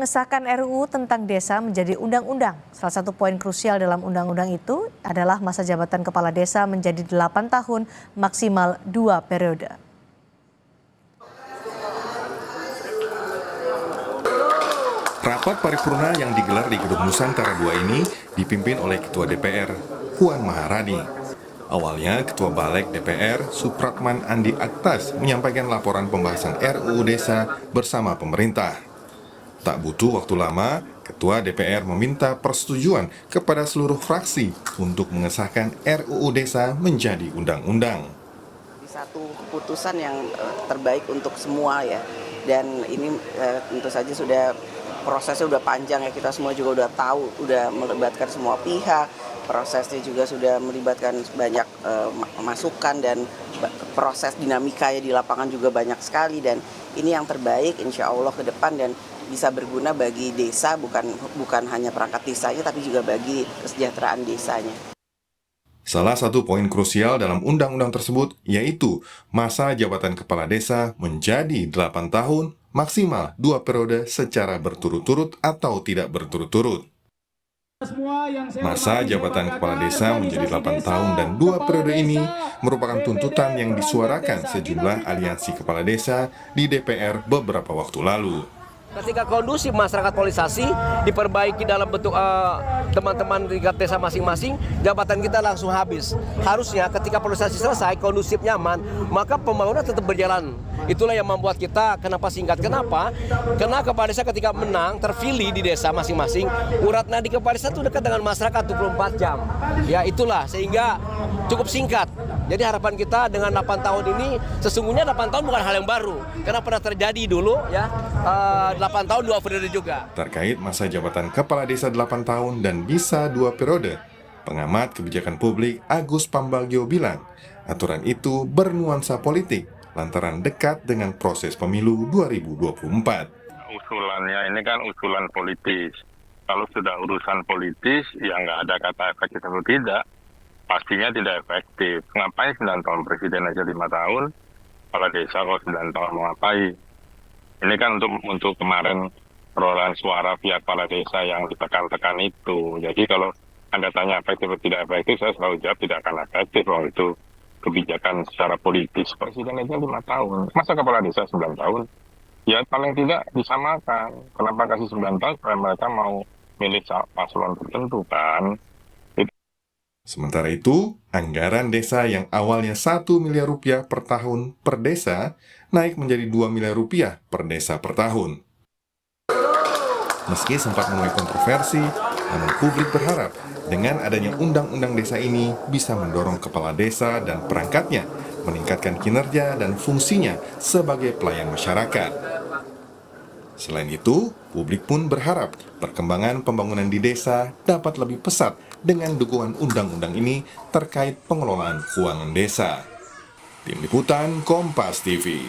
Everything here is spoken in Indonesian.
mengesahkan RUU tentang desa menjadi undang-undang. Salah satu poin krusial dalam undang-undang itu adalah masa jabatan kepala desa menjadi 8 tahun maksimal 2 periode. Rapat paripurna yang digelar di Gedung Nusantara II ini dipimpin oleh Ketua DPR, Puan Maharani. Awalnya, Ketua Balik DPR, Supratman Andi Aktas, menyampaikan laporan pembahasan RUU Desa bersama pemerintah. Tak butuh waktu lama, Ketua DPR meminta persetujuan kepada seluruh fraksi untuk mengesahkan RUU Desa menjadi undang-undang. Satu keputusan yang terbaik untuk semua ya, dan ini tentu saja prosesnya udah panjang ya, kita semua juga udah tahu, udah melibatkan semua pihak, prosesnya juga sudah melibatkan banyak masukan dan proses dinamikanya di lapangan juga banyak sekali, dan ini yang terbaik insya Allah ke depan dan bisa berguna bagi desa, bukan hanya perangkat desanya tapi juga bagi kesejahteraan desanya. Salah satu poin krusial dalam undang-undang tersebut yaitu masa jabatan kepala desa menjadi 8 tahun maksimal 2 periode secara berturut-turut atau tidak berturut-turut. Masa jabatan kepala desa menjadi 8 tahun dan 2 periode ini merupakan tuntutan yang disuarakan sejumlah aliansi kepala desa di DPR beberapa waktu lalu. Ketika kondusif masyarakat polarisasi diperbaiki dalam bentuk teman-teman di desa masing-masing, jabatan kita langsung habis. Harusnya ketika polarisasi selesai, kondusif nyaman, maka pembangunan tetap berjalan. Itulah yang membuat kita kenapa singkat. Kenapa? Karena kepala desa ketika menang, terpilih di desa masing-masing, urat nadi kepala desa itu dekat dengan masyarakat 24 jam. Ya itulah, sehingga cukup singkat. Jadi harapan kita dengan 8 tahun ini, sesungguhnya 8 tahun bukan hal yang baru. Karena pernah terjadi dulu ya, 8 tahun 2 periode juga. Terkait masa jabatan kepala desa 8 tahun dan bisa 2 periode, pengamat kebijakan publik Agus Pambagio bilang, aturan itu bernuansa politik lantaran dekat dengan proses pemilu 2024. Usulannya ini kan usulan politis. Kalau sudah urusan politis, ya nggak ada kata efektif atau tidak, pastinya tidak efektif. Ngapain 9 tahun presiden aja 5 tahun, kepala desa kalau 9 tahun mau ngapain? Ini kan untuk kemarin perolehan suara pihak kepala desa yang ditekan-tekan itu. Jadi kalau Anda tanya efektif atau tidak efektif, saya selalu jawab tidak akan efektif. Kalau itu kebijakan secara politis. Presiden aja 5 tahun. Masa kepala desa 9 tahun? Ya paling tidak disamakan. Kenapa kasih 9 tahun? Supaya mereka mau milih paslon tertentu kan. Sementara itu, anggaran desa yang awalnya 1 miliar rupiah per tahun per desa naik menjadi 2 miliar rupiah per desa per tahun. Meski sempat menuai kontroversi, namun publik berharap dengan adanya undang-undang desa ini bisa mendorong kepala desa dan perangkatnya meningkatkan kinerja dan fungsinya sebagai pelayan masyarakat. Selain itu, publik pun berharap perkembangan pembangunan di desa dapat lebih pesat dengan dukungan undang-undang ini terkait pengelolaan keuangan desa. Tim Liputan Kompas TV.